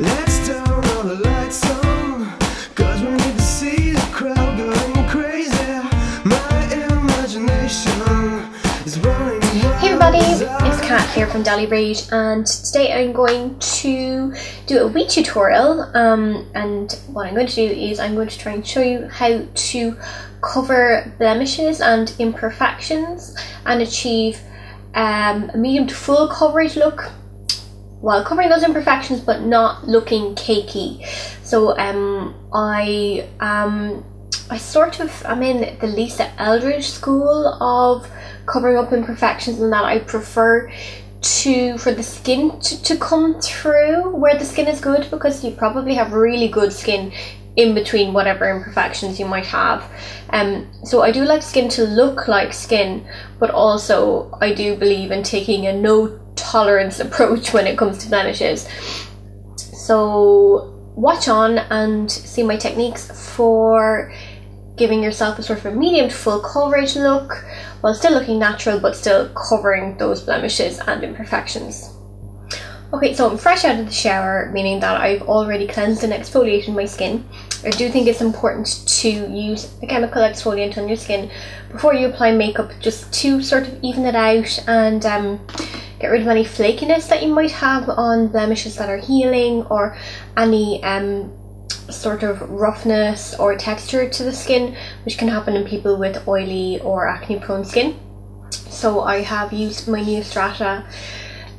Let's turn all the lights on, 'cause we need to see the crowd going crazy. My imagination is running wild. Hey everybody, it's Kat here from Dolly Braid, and today I'm going to do a wee tutorial, and what I'm going to do is I'm going to try and show you how to cover blemishes and imperfections and achieve a medium to full coverage look while covering those imperfections but not looking cakey. So I sort of am in the Lisa Eldridge school of covering up imperfections, and that I prefer for the skin to come through where the skin is good, because you probably have really good skin in between whatever imperfections you might have. So I do like skin to look like skin, but also I do believe in taking a no tolerance approach when it comes to blemishes. So watch on and see my techniques for giving yourself a sort of a medium to full coverage look while still looking natural but still covering those blemishes and imperfections. Okay, so I'm fresh out of the shower, meaning that I've already cleansed and exfoliated my skin. I do think it's important to use a chemical exfoliant on your skin before you apply makeup, just to sort of even it out and get rid of any flakiness that you might have on blemishes that are healing, or any sort of roughness or texture to the skin, which can happen in people with oily or acne prone skin. So I have used my Neostrata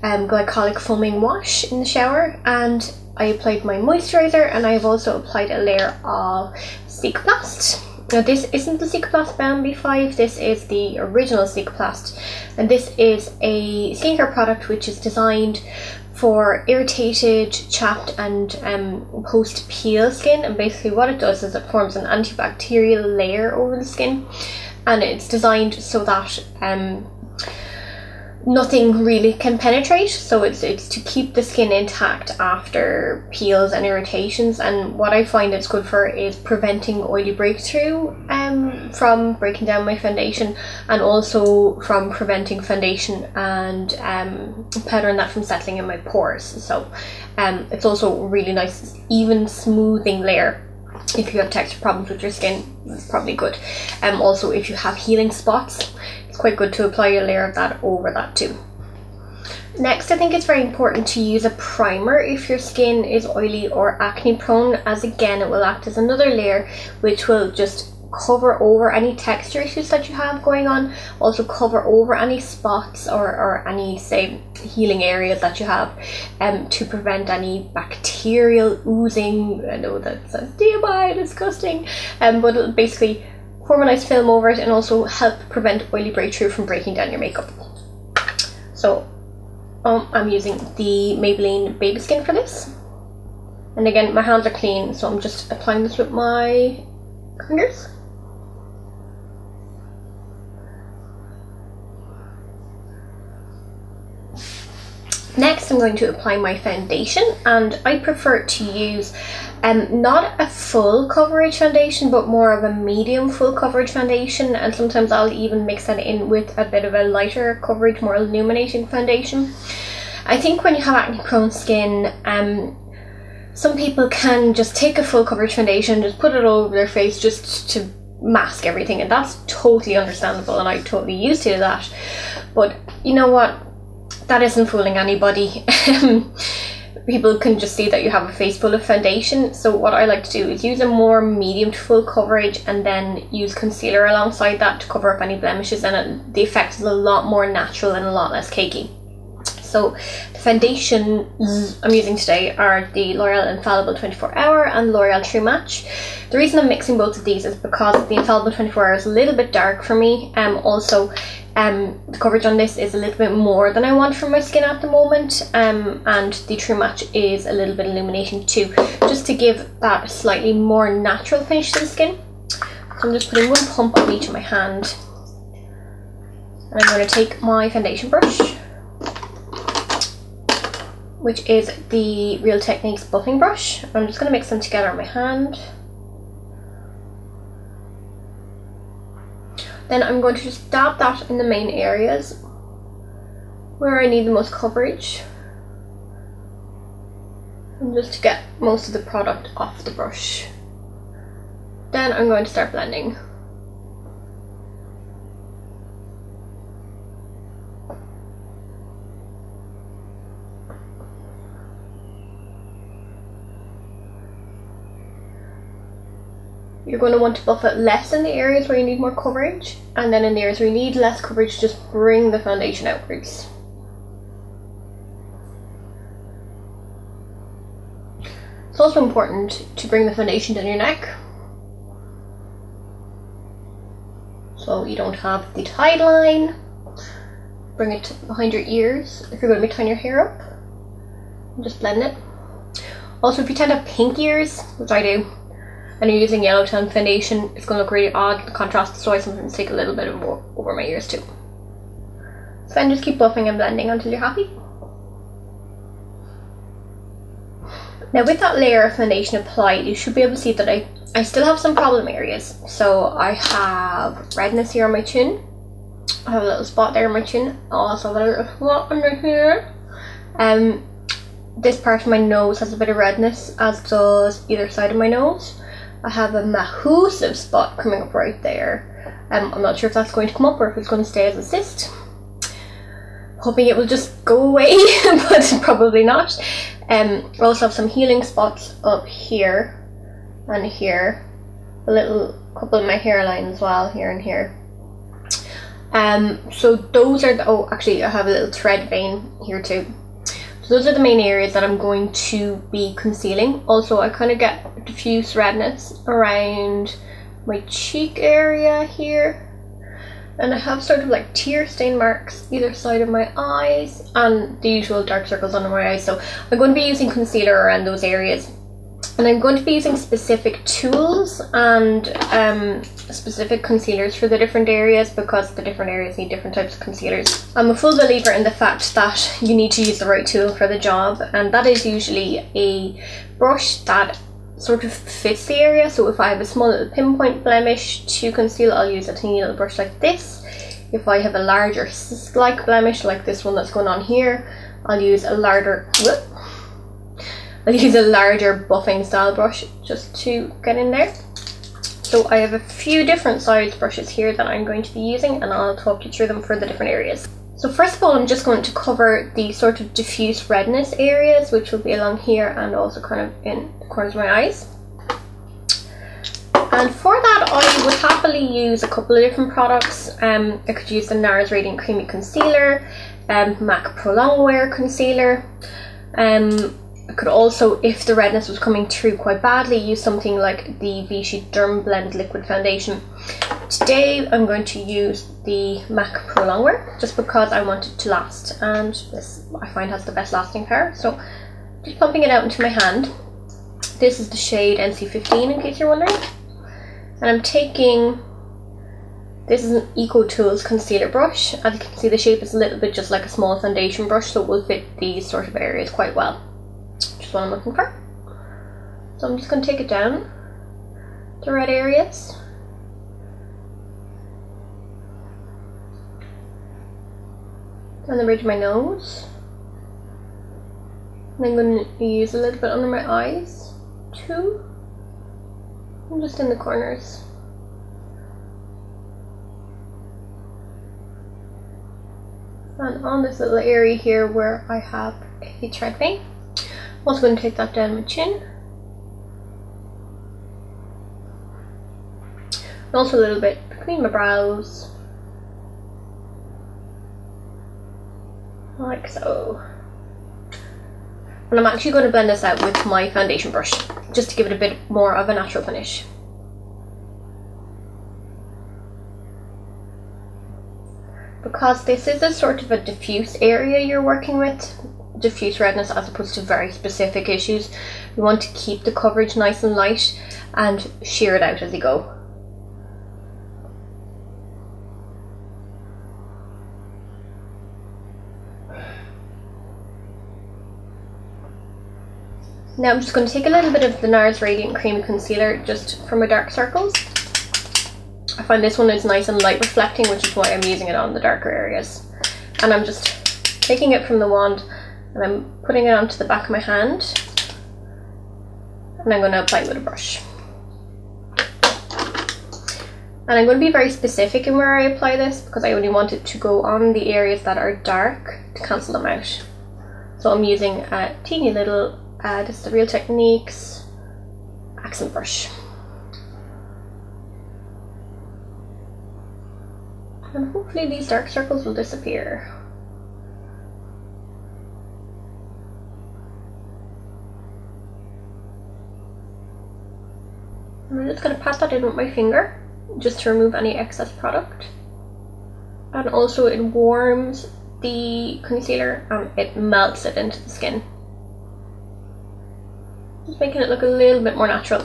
Glycolic foaming wash in the shower, and I applied my moisturizer, and I've also applied a layer of Cicaplast. Now this isn't the Cicaplast Balm B5, this is the original Cicaplast, and this is a skincare product which is designed for irritated, chapped and post-peel skin. And basically what it does is it forms an antibacterial layer over the skin, and it's designed so that nothing really can penetrate. So it's to keep the skin intact after peels and irritations. And what I find it's good for is preventing oily breakthrough from breaking down my foundation, and also from preventing foundation and powder and that from settling in my pores. So it's also a really nice even smoothing layer. If you have texture problems with your skin, it's probably good. Also if you have healing spots, it's quite good to apply a layer of that over that too. Next, I think it's very important to use a primer if your skin is oily or acne prone, as again it will act as another layer which will just cover over any texture issues that you have going on, also cover over any spots or any, say, healing areas that you have, to prevent any bacterial oozing. I know that's TMI, disgusting, but it'll basically form a nice film over it and also help prevent oily breakthrough from breaking down your makeup. So I'm using the Maybelline Baby Skin for this, and again my hands are clean, so I'm just applying this with my fingers. Next I'm going to apply my foundation, and I prefer to use not a full coverage foundation but more of a medium full coverage foundation, and sometimes I'll even mix that in with a bit of a lighter coverage, more illuminating foundation. I think when you have acne prone skin, some people can just take a full coverage foundation, just put it over their face just to mask everything, and that's totally understandable, and I totally used to that. But you know what? That isn't fooling anybody. People can just see that you have a face full of foundation. So what I like to do is use a more medium to full coverage, and then use concealer alongside that to cover up any blemishes, and the effect is a lot more natural and a lot less cakey. So the foundations I'm using today are the L'Oreal Infallible 24 Hour and L'Oreal True Match. The reason I'm mixing both of these is because the Infallible 24 Hour is a little bit dark for me. Also the coverage on this is a little bit more than I want for my skin at the moment, and the True Match is a little bit illuminating too, just to give that slightly more natural finish to the skin. So I'm just putting one pump on each of my hand, and I'm going to take my foundation brush, which is the Real Techniques buffing brush. I'm just going to mix them together on my hand. Then I'm going to just dab that in the main areas where I need the most coverage. and just to get most of the product off the brush. Then I'm going to start blending. You're going to want to buff it less in the areas where you need more coverage, and then in the areas where you need less coverage, just bring the foundation outwards. It's also important to bring the foundation down your neck, so you don't have the tie line. Bring it behind your ears if you're going to be tying your hair up, and just blend it. Also, if you tend to have pink ears, which I do, and you're using yellow tone foundation, it's going to look really odd, the contrast, so I sometimes take a little bit of more over my ears too. So then just keep buffing and blending until you're happy. Now with that layer of foundation applied, you should be able to see that I still have some problem areas. So I have redness here on my chin, I have a little spot there on my chin, I also have a little spot under here. This part of my nose has a bit of redness, as does either side of my nose. I have a massive spot coming up right there. I'm not sure if that's going to come up or if it's going to stay as a cyst. Hoping it will just go away, but probably not. I also have some healing spots up here and here. A little couple of my hairline as well, here and here. So those are the, oh actually I have a little thread vein here too. So those are the main areas that I'm going to be concealing. Also, I kind of get diffuse redness around my cheek area here. And I have sort of like tear stain marks either side of my eyes and the usual dark circles under my eyes. So I'm going to be using concealer around those areas. And I'm going to be using specific tools and specific concealers for the different areas, because the different areas need different types of concealers. I'm a full believer in the fact that you need to use the right tool for the job, and that is usually a brush that sort of fits the area. So if I have a small little pinpoint blemish to conceal, I'll use a tiny little brush like this. If I have a larger cyst-like blemish like this one that's going on here, I'll use a larger buffing style brush just to get in there. So I have a few different size brushes here that I'm going to be using, and I'll talk you through them for the different areas. So first of all, I'm just going to cover the sort of diffuse redness areas, which will be along here and also kind of in the corners of my eyes. And for that, I would happily use a couple of different products. I could use the NARS Radiant Creamy Concealer, MAC Pro Longwear Concealer. I could also, if the redness was coming through quite badly, use something like the Vichy Derm Blend Liquid Foundation. Today I'm going to use the MAC Pro Longwear just because I want it to last, and this I find has the best lasting power. So just pumping it out into my hand. This is the shade NC15 in case you're wondering. And I'm taking, this is an Eco Tools concealer brush. As you can see, the shape is a little bit just like a small foundation brush, so it will fit these sort of areas quite well. Just what I'm looking for. So I'm just going to take it down the red areas. Down the bridge of my nose. And I'm going to use a little bit under my eyes too. And just in the corners. And on this little area here where I have a thread vein. I'm also going to take that down my chin. And also a little bit between my brows. Like so. And I'm actually going to blend this out with my foundation brush, just to give it a bit more of a natural finish. Because this is a sort of a diffuse area you're working with, diffuse redness as opposed to very specific issues, you want to keep the coverage nice and light and sheer it out as you go. Now I'm just going to take a little bit of the NARS Radiant Creamy Concealer just for my dark circles. I find this one is nice and light reflecting, which is why I'm using it on the darker areas. And I'm just taking it from the wand and I'm putting it onto the back of my hand and I'm going to apply it with a brush. And I'm going to be very specific in where I apply this because I only want it to go on the areas that are dark to cancel them out. So I'm using a teeny little, this is the Real Techniques accent brush. And hopefully these dark circles will disappear. And I'm just going to pat that in with my finger just to remove any excess product. And also it warms the concealer and it melts it into the skin, just making it look a little bit more natural.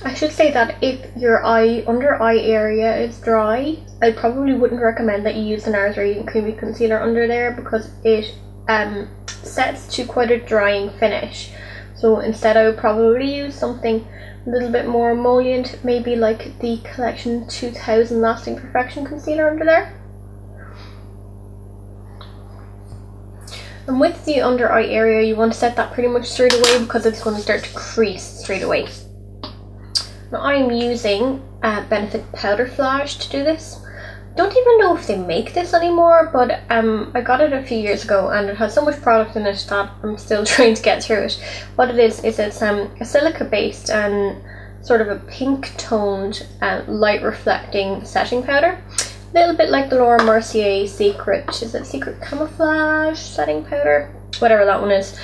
I should say that if your under eye area is dry, I probably wouldn't recommend that you use the NARS Radiant Creamy Concealer under there because it sets to quite a drying finish. So instead I would probably use something a little bit more emollient, maybe like the Collection 2000 Lasting Perfection Concealer under there. And with the under eye area, you want to set that pretty much straight away because it's going to start to crease straight away. Now I'm using Benefit Powder Flash to do this. Don't even know if they make this anymore, but I got it a few years ago and it has so much product in it that I'm still trying to get through it. What it is it's a silica based and sort of a pink toned light reflecting setting powder. A little bit like the Laura Mercier Secret Camouflage setting powder, whatever that one is.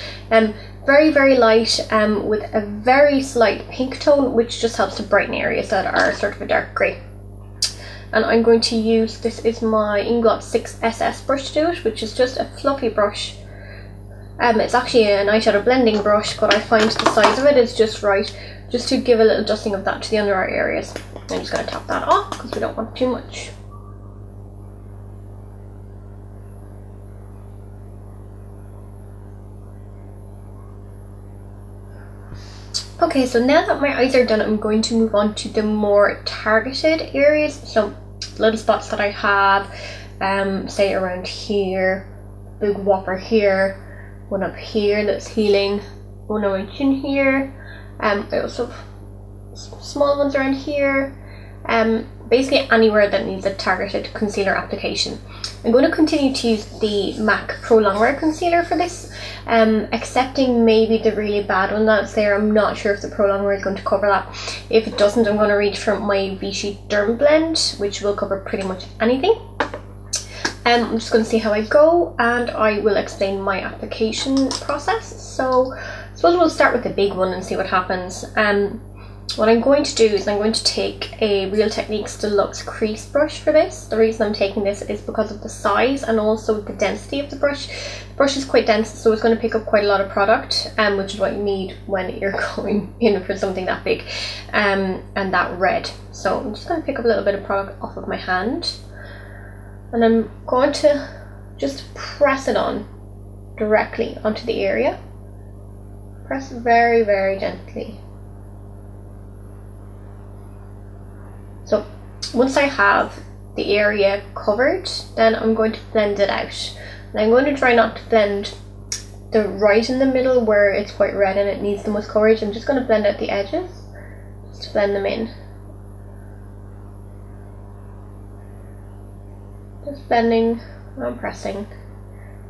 Very, very light with a very slight pink tone, which just helps to brighten areas that are sort of a dark grey. And I'm going to use, this is my Inglot 6SS brush to do it, which is just a fluffy brush. It's actually an eyeshadow blending brush, but I find the size of it is just right, just to give a little dusting of that to the under eye areas. I'm just going to tap that off because we don't want too much. Okay, so now that my eyes are done, I'm going to move on to the more targeted areas. So little spots that I have, say around here, big whopper here, one up here that's healing, one on my chin here. I also have small ones around here. Basically anywhere that needs a targeted concealer application. I'm going to continue to use the MAC Pro Longwear Concealer for this, excepting maybe the really bad one that's there. I'm not sure if the Pro Longwear is going to cover that. If it doesn't, I'm going to reach for my Vichy Derm Blend, which will cover pretty much anything. I'm just going to see how I go and I will explain my application process. So I suppose we'll start with the big one and see what happens. What I'm going to do is I'm going to take a Real Techniques Deluxe Crease brush for this. The reason I'm taking this is because of the size and also the density of the brush. The brush is quite dense, so it's going to pick up quite a lot of product, which is what you need when you're going in for something that big and that red. So I'm just going to pick up a little bit of product off of my hand and I'm going to just press it on directly onto the area. Press very, very gently. So once I have the area covered, then I'm going to blend it out. And I'm going to try not to blend the right in the middle where it's quite red and it needs the most coverage. I'm just going to blend out the edges, just to blend them in. Just blending and pressing.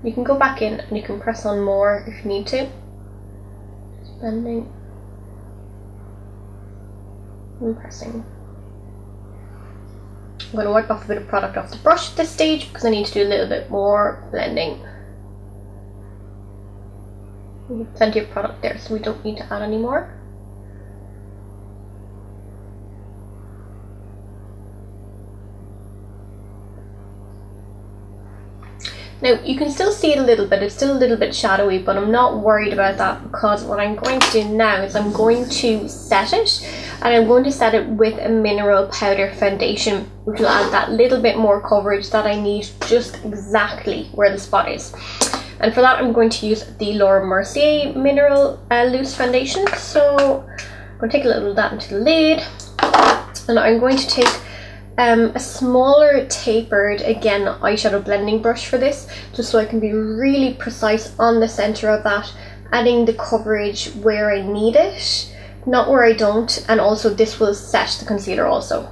You can go back in and you can press on more if you need to. Just blending and pressing. I'm going to wipe off a bit of product off the brush at this stage because I need to do a little bit more blending. We have plenty of product there, so we don't need to add any more. Now you can still see it a little bit, it's still a little bit shadowy, but I'm not worried about that because what I'm going to do now is I'm going to set it, and I'm going to set it with a mineral powder foundation, which will add that little bit more coverage that I need just exactly where the spot is. And for that I'm going to use the Laura Mercier Mineral Loose Foundation. So I'm going to take a little of that into the lid, and I'm going to take a smaller tapered, again, eyeshadow blending brush for this, just so I can be really precise on the center of that adding the coverage where I need it, not where I don't, and also this will set the concealer also.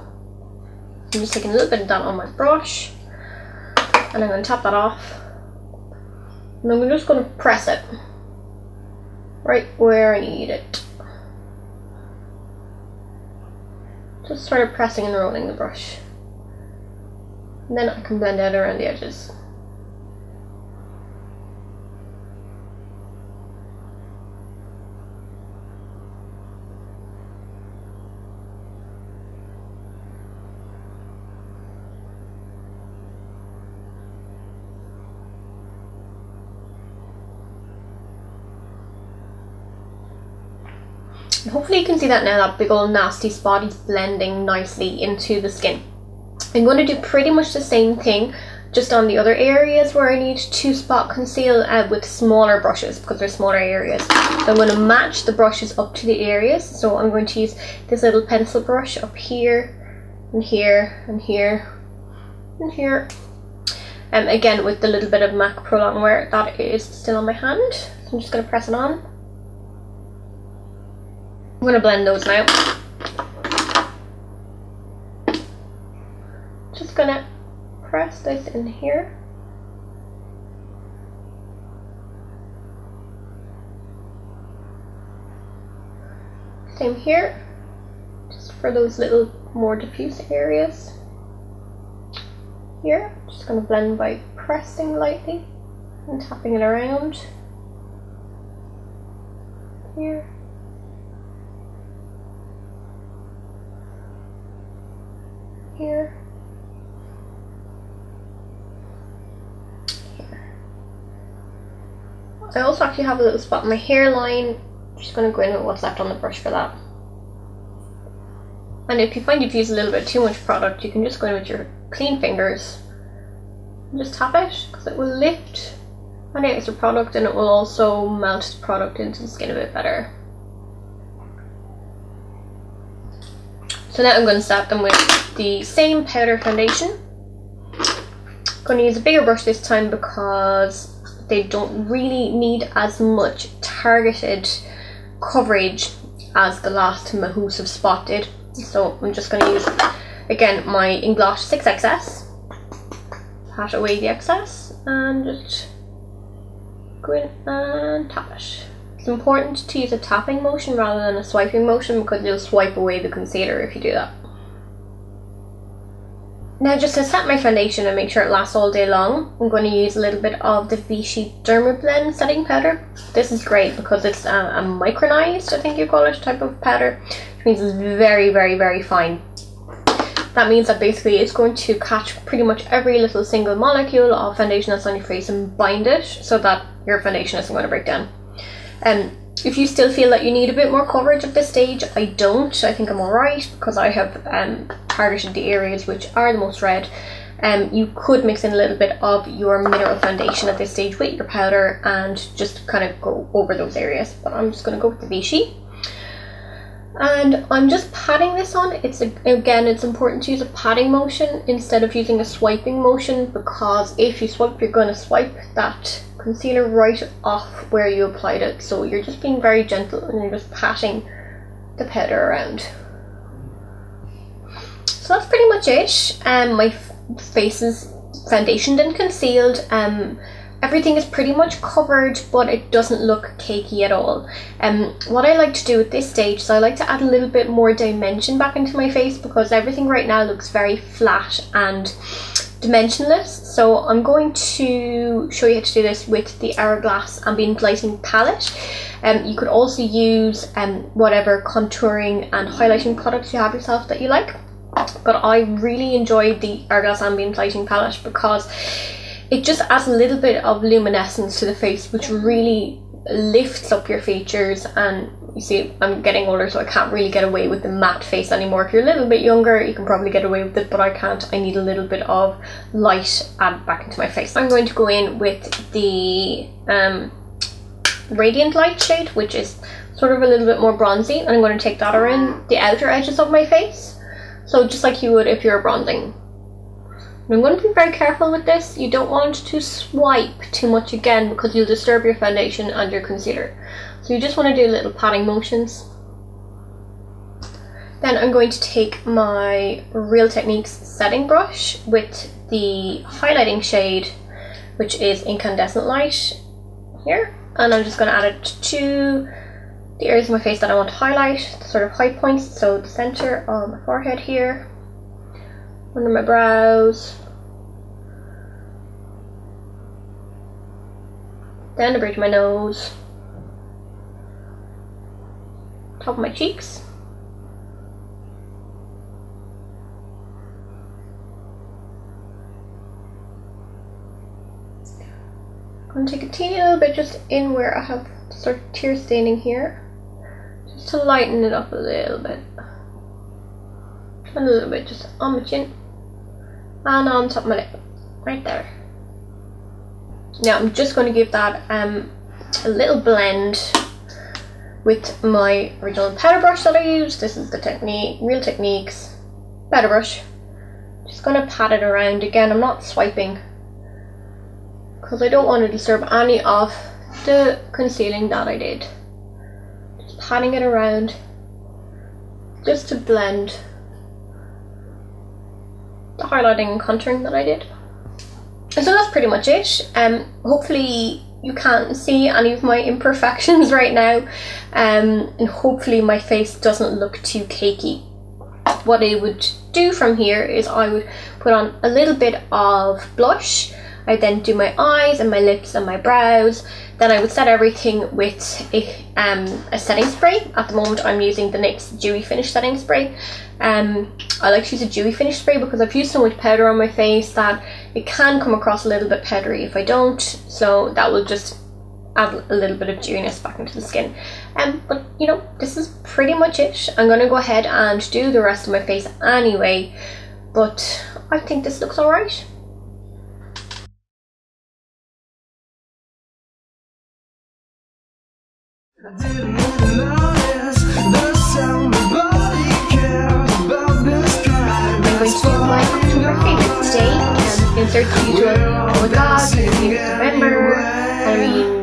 I'm just taking a little bit of that on my brush, and I'm going to tap that off, and I'm just going to press it right where I need it. Just sort of pressing and rolling the brush, and then I can blend out around the edges. Hopefully you can see that now, that big old nasty spot is blending nicely into the skin. I'm going to do pretty much the same thing just on the other areas where I need to spot conceal with smaller brushes, because they're smaller areas. So I'm going to match the brushes up to the areas. So I'm going to use this little pencil brush up here and here and here and here. Again with the little bit of MAC Pro Longwear that is still on my hand. So I'm just going to press it on. I'm going to blend those now. Just going to press this in here. Same here, just for those little more diffuse areas. Here, just going to blend by pressing lightly and tapping it around. Here. Here. Here. I also actually have a little spot in my hairline. I'm just going to go in with what's left on the brush for that. And if you find you've used a little bit too much product, you can just go in with your clean fingers and just tap it, because it will lift any extra product and it will also melt the product into the skin a bit better. So now I'm going to start them with the same powder foundation. I'm going to use a bigger brush this time because they don't really need as much targeted coverage as the last Mahoosuve spot did. So I'm just going to use, again, my Inglosh 6XS, pat away the excess, and just go in and tap it. It's important to use a tapping motion rather than a swiping motion, because you'll swipe away the concealer if you do that. Now, just to set my foundation and make sure it lasts all day long, I'm going to use a little bit of the Vichy Dermablend setting powder. This is great because it's a micronized, I think you call it, type of powder, which means it's very, very, very fine. That means that basically it's going to catch pretty much every little single molecule of foundation that's on your face and bind it so that your foundation isn't going to break down. If you still feel that you need a bit more coverage at this stage, I don't. I think I'm alright because I have targeted the areas which are the most red. You could mix in a little bit of your mineral foundation at this stage with your powder and just kind of go over those areas. But I'm just going to go with the Vichy. And I'm just patting this on. Again, it's important to use a patting motion instead of using a swiping motion, because if you swipe, you're going to swipe that concealer right off where you applied it. So you're just being very gentle and you're just patting the powder around. So that's pretty much it. My face is foundationed and concealed. Everything is pretty much covered, but it doesn't look cakey at all. What I like to do at this stage is I like to add a little bit more dimension back into my face, because everything right now looks very flat and dimensionless. So I'm going to show you how to do this with the Hourglass Ambient Lighting palette. You could also use whatever contouring and highlighting products you have yourself that you like. But I really enjoyed the Hourglass Ambient Lighting palette because it just adds a little bit of luminescence to the face, which really lifts up your features. And you see, I'm getting older, so I can't really get away with the matte face anymore. If you're a little bit younger, you can probably get away with it, but I can't. I need a little bit of light added back into my face. I'm going to go in with the Radiant Light shade, which is sort of a little bit more bronzy, and I'm going to take that around the outer edges of my face. So just like you would if you're bronzing. And I'm going to be very careful with this. You don't want to swipe too much again because you'll disturb your foundation and your concealer. So you just want to do little patting motions. Then I'm going to take my Real Techniques setting brush with the highlighting shade, which is Incandescent Light here. And I'm just going to add it to the areas of my face that I want to highlight, the sort of high points. So the center of my forehead here, under my brows, down the bridge of my nose, top of my cheeks, I'm going to take a teeny little bit just in where I have sort of tear staining here, just to lighten it up a little bit, and a little bit just on my chin and on top of my lip, right there. Now I'm just going to give that a little blend with my original powder brush that I used. This is the Real Techniques powder brush. Just going to pat it around again. I'm not swiping because I don't want to disturb any of the concealing that I did. Just patting it around just to blend the highlighting and contouring that I did. So that's pretty much it. Hopefully you can't see any of my imperfections right now, and hopefully my face doesn't look too cakey. What I would do from here is I would put on a little bit of blush. I then do my eyes and my lips and my brows. Then I would set everything with a setting spray. At the moment I'm using the NYX Dewy Finish setting spray. I like to use a dewy finish spray because I've used so much powder on my face that it can come across a little bit powdery if I don't. So that will just add a little bit of dewiness back into the skin. But you know, this is pretty much it. I'm going to go ahead and do the rest of my face anyway. But I think this looks alright. I didn't even notice the sound my body cares about this guy. I'm going to do my October favourites today and insert the usual, oh my god, it's the beginning of November, Halloween,